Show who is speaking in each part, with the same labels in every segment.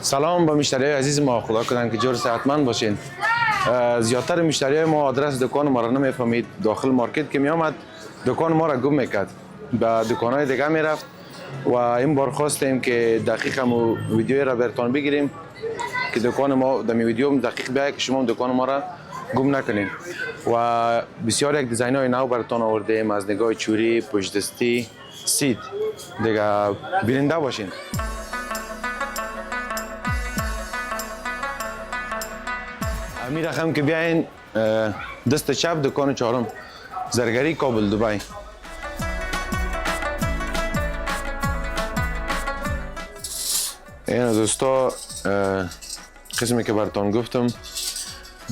Speaker 1: سلام به مشتری عزیز ما، خدا کنن که جور صحتمند باشین. زیادتر مشتری ما آدرس دکان ما را نمیفهمید. داخل مارکت که می آمد دکان ما را گم میکرد، به دکانهای دیگه میرفت و این بار خواستیم که دقیق هم ویدیوی را برتان بگیریم که دکان ما در ویدیو دقیق بیاید که شما دکان ما را گم نکنین. و بسیار یک دیزاین های نو براتون آوردیم از نگاه چوری، پشت دستی، سیت دیگه بیننده باشین. می رقم که بیاین دست چپ دکان چهارم زرگری کابل دبی. این دوستا قسمی که براتون گفتم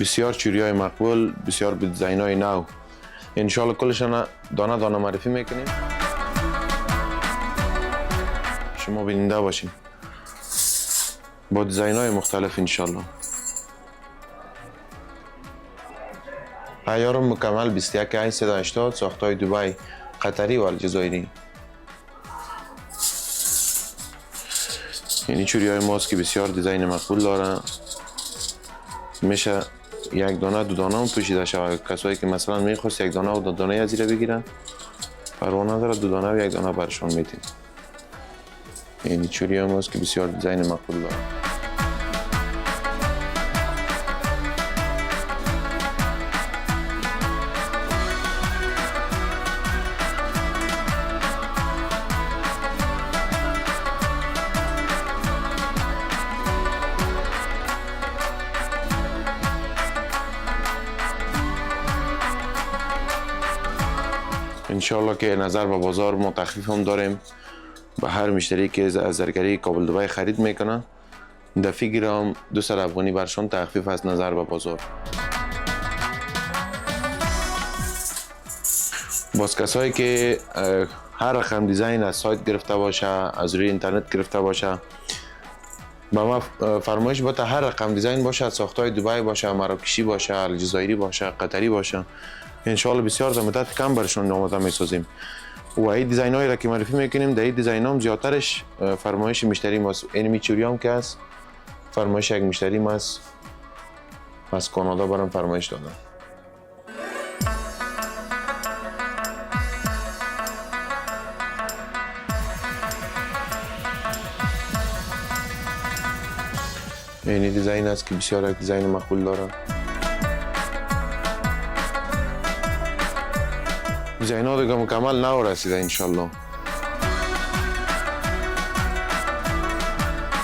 Speaker 1: بسیار چوری های مقبول، بسیار به دیزاین های نو، انشالله کلشان دانه دانه معرفی میکنیم. شما بیننده باشین با دیزاین های مختلف انشالله. عیار مکمل 21880 ساختای دبی قطری و الجزایری. یعنی چوری های ماست که بسیار دیزاین مقبول داره، میشه یک دانه دو دانه هم پوشیده شود. کسایی که مثلا میخواست یک دانه و دو دانه از زیر بگیرن پروانه داره، دو دانه و یک دانه برشان میتین. یعنی چوری های ماست که بسیار دیزاین مقبول داره. انشالله که نظر به بازار ما تخفیف هم داریم. به هر مشتری که از زرگری کابل دبی خرید میکنه 10 گرم 200 افغانی برشان تخفیف از نظر به بازار. باز کسایی که هر رقم دیزاین از سایت گرفته باشه، از روی اینترنت گرفته باشه، با ما فرمایش باشه هر رقم دیزاین باشه، از ساختای دبی باشه، مراکشی باشه، الجزایری باشه، قطری باشه، انشالله بسیار در مدت کم برشون آماده میسازیم. و این دیزاین هایی را که معرفی میکنیم در این دیزاین هم زیادترش فرمایش مشتری ماست. این چوری هم که هست فرمایش یک مشتری ماست از کانادا برام فرمایش دادن. این دیزاین است که بسیار یک دیزاین مقبول داره. دیزاین ها دیگه مکمل نو رسیده انشالله.